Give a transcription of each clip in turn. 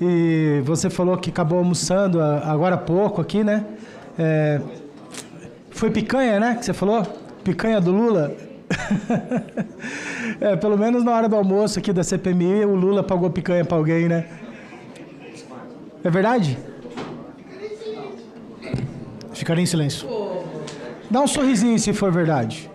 E você falou que acabou almoçando agora há pouco aqui, né? Foi picanha, né? Que você falou? Picanha do Lula? Pelo menos na hora do almoço aqui da CPMI, o Lula pagou picanha pra alguém, né? É verdade? Ficaria em silêncio. Dá um sorrisinho se for verdade.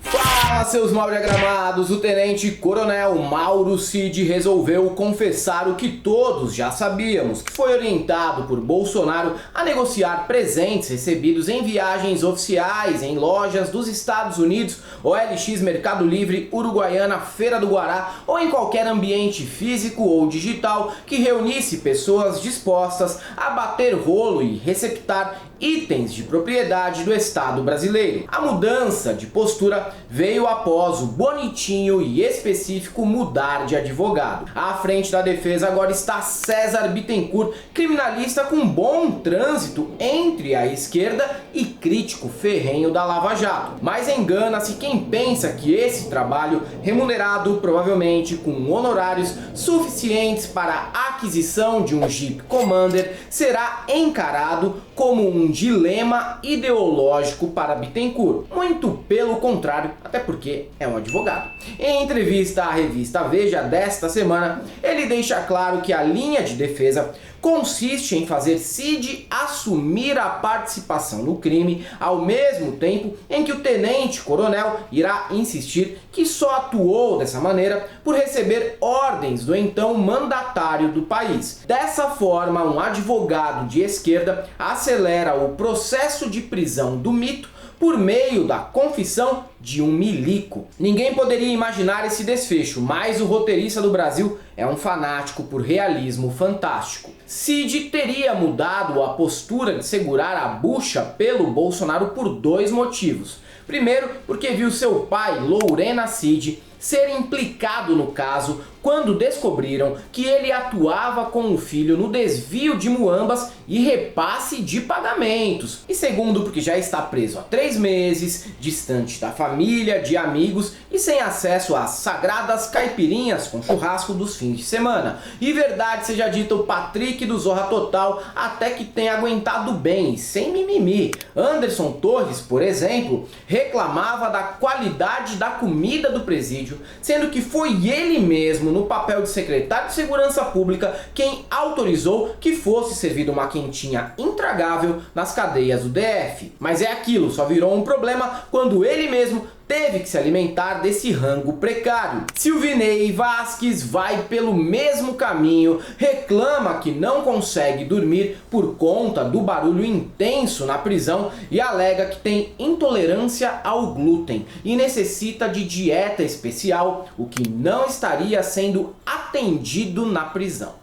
Fala, seus mal diagramados! O tenente-coronel Mauro Cid resolveu confessar o que todos já sabíamos, que foi orientado por Bolsonaro a negociar presentes recebidos em viagens oficiais em lojas dos Estados Unidos, OLX, Mercado Livre, Uruguaiana, Feira do Guará ou em qualquer ambiente físico ou digital que reunisse pessoas dispostas a bater rolo e receptar itens de propriedade do Estado brasileiro. A mudança de postura veio após o bonitinho e específico mudar de advogado. À frente da defesa agora está César Bittencourt, criminalista com bom trânsito entre a esquerda e crítico ferrenho da Lava Jato. Mas engana-se quem pensa que esse trabalho, remunerado provavelmente com honorários suficientes para a aquisição de um Jeep Commander, será encarado como um dilema ideológico para Bittencourt. Muito pelo contrário, até porque é um advogado. Em entrevista à revista Veja desta semana, ele deixa claro que a linha de defesa consiste em fazer Cid assumir a participação no crime, ao mesmo tempo em que o tenente-coronel irá insistir que só atuou dessa maneira por receber ordens do então mandatário do país. Dessa forma, um advogado de esquerda acelera o processo de prisão do mito por meio da confissão de um milico. Ninguém poderia imaginar esse desfecho, mas o roteirista do Brasil é um fanático por realismo fantástico. Cid teria mudado a postura de segurar a bucha pelo Bolsonaro por dois motivos. Primeiro, porque viu seu pai, Lorena Cid, ser implicado no caso quando descobriram que ele atuava com o filho no desvio de muambas e repasse de pagamentos. E segundo, porque já está preso há 3 meses, distante da família, de amigos e sem acesso às sagradas caipirinhas com churrasco dos fins de semana. E verdade seja dita, o Patrick do Zorra Total até que tem aguentado bem, sem mimimi. Anderson Torres, por exemplo, reclamava da qualidade da comida do presídio, sendo que foi ele mesmo, no papel de secretário de Segurança Pública, quem autorizou que fosse servida uma quentinha intragável nas cadeias do DF. Mas é aquilo, só virou um problema quando ele mesmo teve que se alimentar desse rango precário. Silvinei Vasquez vai pelo mesmo caminho, reclama que não consegue dormir por conta do barulho intenso na prisão e alega que tem intolerância ao glúten e necessita de dieta especial, o que não estaria sendo atendido na prisão.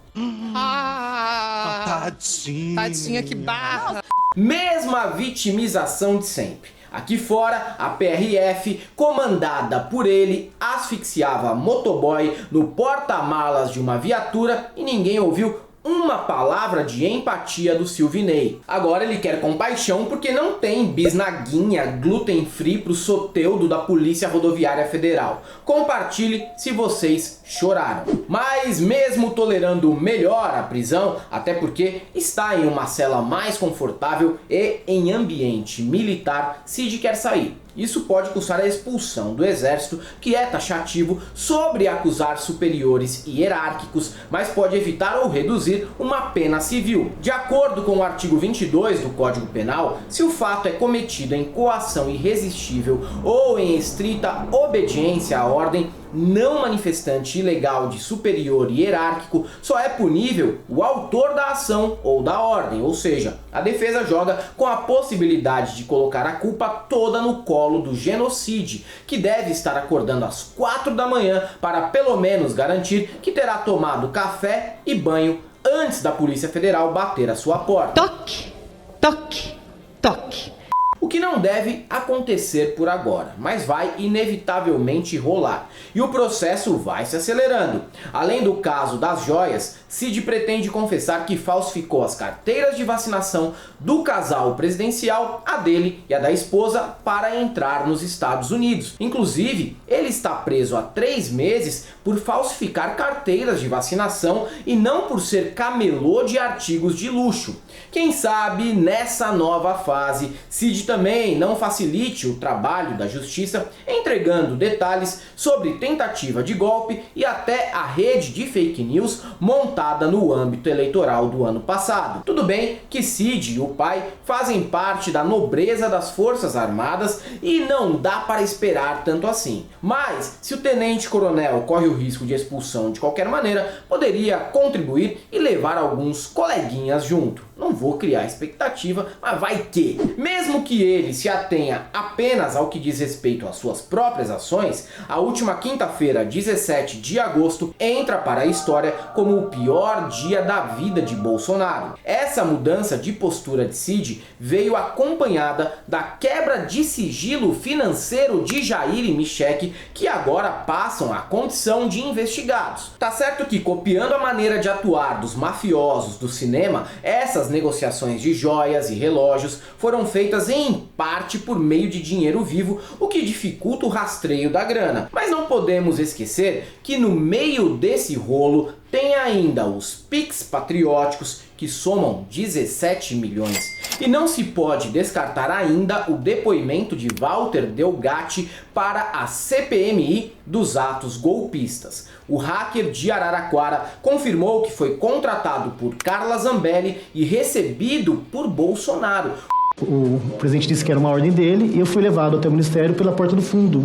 Tadinha, que barra! Mesma vitimização de sempre. Aqui fora, a PRF, comandada por ele, asfixiava motoboy no porta-malas de uma viatura e ninguém ouviu uma palavra de empatia do Silvinei. Agora ele quer compaixão porque não tem bisnaguinha gluten-free pro soteudo da Polícia Rodoviária Federal. Compartilhe se vocês choraram. Mas mesmo tolerando melhor a prisão, até porque está em uma cela mais confortável e em ambiente militar, Cid quer sair. Isso pode custar a expulsão do exército, que é taxativo sobre acusar superiores hierárquicos, mas pode evitar ou reduzir uma pena civil. De acordo com o artigo 22 do Código Penal, se o fato é cometido em coação irresistível ou em estrita obediência à ordem, não manifestante ilegal de superior hierárquico, só é punível o autor da ação ou da ordem, ou seja, a defesa joga com a possibilidade de colocar a culpa toda no colo do genocídio, que deve estar acordando às 4 da manhã para pelo menos garantir que terá tomado café e banho antes da Polícia Federal bater a sua porta. Toque, toque, toque. O que não deve acontecer por agora, mas vai inevitavelmente rolar. E o processo vai se acelerando. Além do caso das joias, Cid pretende confessar que falsificou as carteiras de vacinação do casal presidencial, a dele e a da esposa, para entrar nos Estados Unidos. Inclusive, ele está preso há 3 meses por falsificar carteiras de vacinação e não por ser camelô de artigos de luxo. Quem sabe, nessa nova fase, Cid também não facilite o trabalho da justiça, entregando detalhes sobre tentativa de golpe e até a rede de fake news montada no âmbito eleitoral do ano passado. Tudo bem que Cid e o pai fazem parte da nobreza das Forças Armadas e não dá para esperar tanto assim. Mas, se o tenente-coronel corre o risco de expulsão de qualquer maneira, poderia contribuir e levar alguns coleguinhas junto. Não vou criar expectativa, mas vai que. Mesmo que ele se atenha apenas ao que diz respeito às suas próprias ações, a última quinta-feira, 17 de agosto, entra para a história como o pior dia da vida de Bolsonaro. Essa mudança de postura de Cid veio acompanhada da quebra de sigilo financeiro de Jair e Michele, que agora passam a condição de investigados. Tá certo que, copiando a maneira de atuar dos mafiosos do cinema, essas negociações de joias e relógios foram feitas em parte por meio de dinheiro vivo, o que dificulta o rastreio da grana. Mas não podemos esquecer que no meio desse rolo tem ainda os Pix patrióticos, que somam 17 milhões. E não se pode descartar ainda o depoimento de Walter Delgatti para a CPMI dos atos golpistas. O hacker de Araraquara confirmou que foi contratado por Carla Zambelli e recebido por Bolsonaro. O presidente disse que era uma ordem dele e eu fui levado até o ministério pela porta do fundo.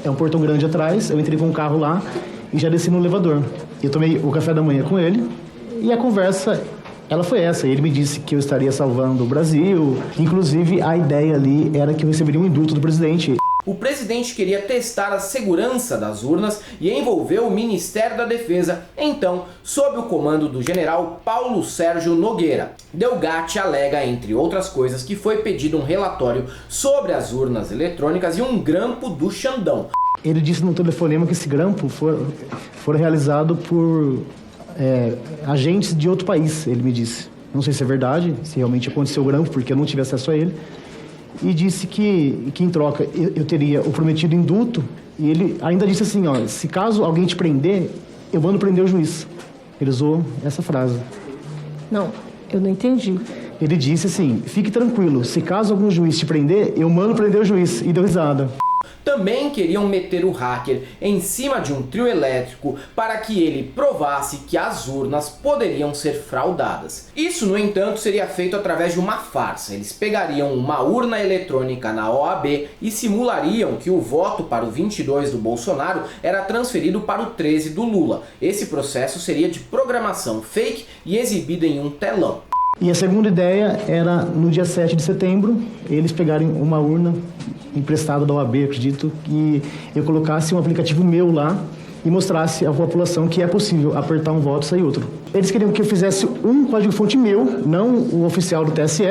É um portão grande atrás, eu entrei com o carro lá e já desci no elevador. Eu tomei o café da manhã com ele e a conversa, ela foi essa. Ele me disse que eu estaria salvando o Brasil. Inclusive, a ideia ali era que eu receberia um indulto do presidente. O presidente queria testar a segurança das urnas e envolveu o Ministério da Defesa, então, sob o comando do general Paulo Sérgio Nogueira. Delgatti alega, entre outras coisas, que foi pedido um relatório sobre as urnas eletrônicas e um grampo do Xandão. Ele disse no telefonema que esse grampo foi realizado por agentes de outro país, ele me disse. Não sei se é verdade, se realmente aconteceu o grampo, porque eu não tive acesso a ele. E disse que em troca eu teria o prometido indulto. E ele ainda disse assim, ó, se caso alguém te prender, eu mando prender o juiz. Ele usou essa frase. Não, eu não entendi. Ele disse assim, fique tranquilo, se caso algum juiz te prender, eu mando prender o juiz. E deu risada. Também queriam meter o hacker em cima de um trio elétrico para que ele provasse que as urnas poderiam ser fraudadas. Isso, no entanto, seria feito através de uma farsa. Eles pegariam uma urna eletrônica na OAB e simulariam que o voto para o 22 do Bolsonaro era transferido para o 13 do Lula. Esse processo seria de programação fake e exibido em um telão. E a segunda ideia era, no dia 7 de setembro, eles pegarem uma urna emprestada da OAB, acredito, que eu colocasse um aplicativo meu lá e mostrasse à população que é possível apertar um voto e sair outro. Eles queriam que eu fizesse um código-fonte meu, não o oficial do TSE,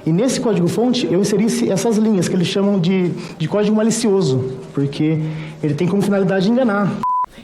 e nesse código-fonte eu inserisse essas linhas que eles chamam de código malicioso, porque ele tem como finalidade enganar.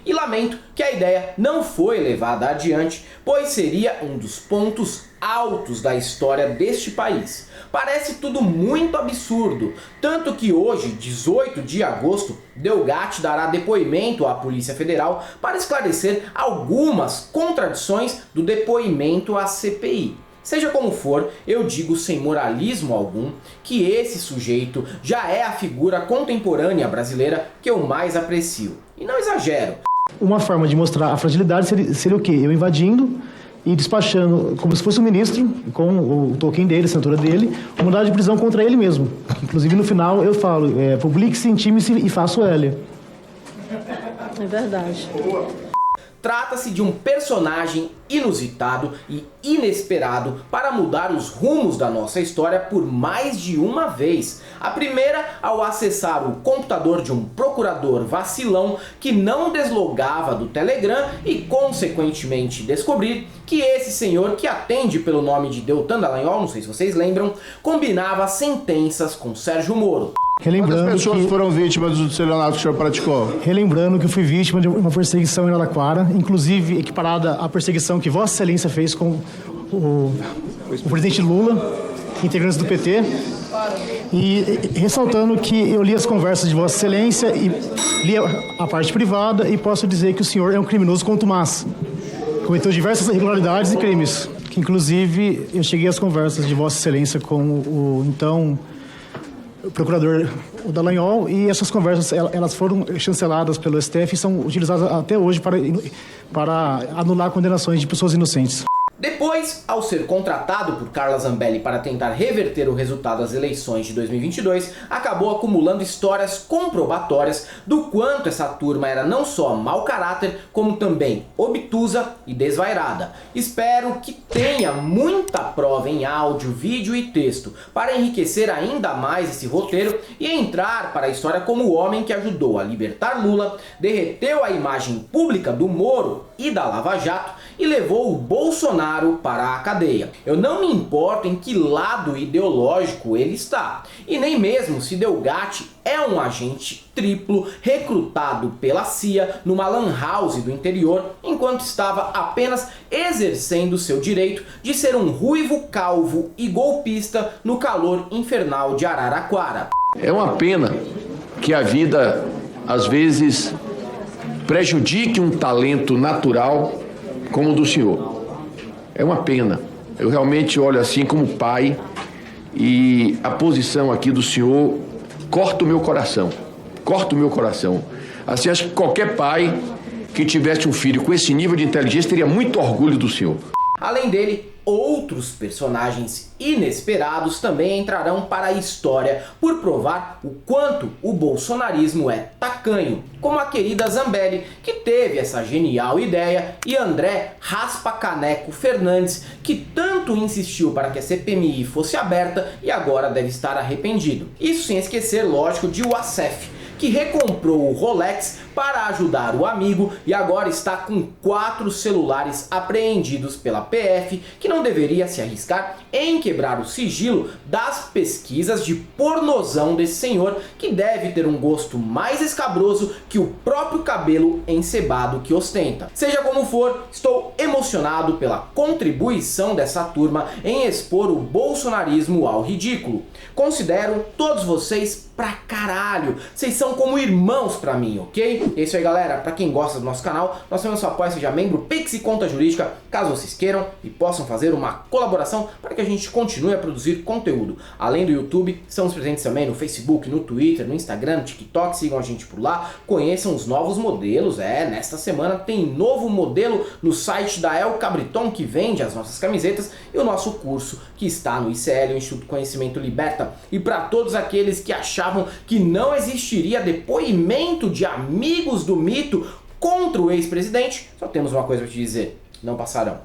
E lamento que a ideia não foi levada adiante, pois seria um dos pontos altos da história deste país. Parece tudo muito absurdo, tanto que hoje, 18 de agosto, Delgatti dará depoimento à Polícia Federal para esclarecer algumas contradições do depoimento à CPI. Seja como for, eu digo sem moralismo algum que esse sujeito já é a figura contemporânea brasileira que eu mais aprecio. E não exagero. Uma forma de mostrar a fragilidade seria o quê? Eu invadindo e despachando, como se fosse um ministro, com o token dele, a assinatura dele, um mandado de prisão contra ele mesmo. Inclusive, no final, eu falo, publique-se, intime-se e faça o L. É verdade. Trata-se de um personagem inusitado e inesperado para mudar os rumos da nossa história por mais de uma vez. A primeira ao acessar o computador de um procurador vacilão que não deslogava do Telegram e consequentemente descobrir que esse senhor, que atende pelo nome de Deltan Dallagnol, não sei se vocês lembram, combinava sentenças com Sérgio Moro. Quantas pessoas foram vítimas do estelionato que o senhor praticou? Relembrando que eu fui vítima de uma perseguição em Araraquara, inclusive equiparada à perseguição que Vossa Excelência fez com o presidente Lula, integrantes do PT, e ressaltando que eu li as conversas de Vossa Excelência e li a parte privada e posso dizer que o senhor é um criminoso contumaz. Cometeu diversas irregularidades e crimes, que inclusive eu cheguei às conversas de Vossa Excelência com o então procurador Dallagnol, e essas conversas elas foram chanceladas pelo STF e são utilizadas até hoje para anular condenações de pessoas inocentes. Depois, ao ser contratado por Carla Zambelli para tentar reverter o resultado das eleições de 2022, acabou acumulando histórias comprobatórias do quanto essa turma era não só mau caráter, como também obtusa e desvairada. Espero que tenha muita prova em áudio, vídeo e texto para enriquecer ainda mais esse roteiro e entrar para a história como o homem que ajudou a libertar Lula, derreteu a imagem pública do Moro e da Lava Jato e levou o Bolsonaro para a cadeia. Eu não me importo em que lado ideológico ele está, e nem mesmo se Delgatti é um agente triplo recrutado pela CIA numa lan house do interior, enquanto estava apenas exercendo seu direito de ser um ruivo calvo e golpista no calor infernal de Araraquara. É uma pena que a vida, às vezes, prejudique um talento natural como o do senhor. É uma pena. Eu realmente olho assim como pai e a posição aqui do senhor corta o meu coração. Corta o meu coração. Assim, acho que qualquer pai que tivesse um filho com esse nível de inteligência teria muito orgulho do senhor. Além dele, outros personagens inesperados também entrarão para a história por provar o quanto o bolsonarismo é tacanho, como a querida Zambelli, que teve essa genial ideia, e André Raspa-Caneco Fernandes, que tanto insistiu para que a CPMI fosse aberta e agora deve estar arrependido. Isso sem esquecer, lógico, de Wassef, que recomprou o Rolex para ajudar o amigo e agora está com 4 celulares apreendidos pela PF, que não deveria se arriscar em quebrar o sigilo das pesquisas de pornozão desse senhor, que deve ter um gosto mais escabroso que o próprio cabelo encebado que ostenta. Seja como for, estou emocionado pela contribuição dessa turma em expor o bolsonarismo ao ridículo. Considero todos vocês pra caralho, vocês são como irmãos pra mim, ok? É isso aí, galera. Pra quem gosta do nosso canal, nós temos o apoio, seja membro, Pix e conta jurídica, caso vocês queiram e possam fazer uma colaboração para que a gente continue a produzir conteúdo. Além do YouTube, estamos presentes também no Facebook, no Twitter, no Instagram, no TikTok, sigam a gente por lá, conheçam os novos modelos. Nesta semana tem novo modelo no site da El Cabriton, que vende as nossas camisetas, e o nosso curso que está no ICL, o Instituto Conhecimento Liberta. E para todos aqueles que achavam que não existiria depoimento de amigos do mito contra o ex-presidente, só temos uma coisa para te dizer: não passarão.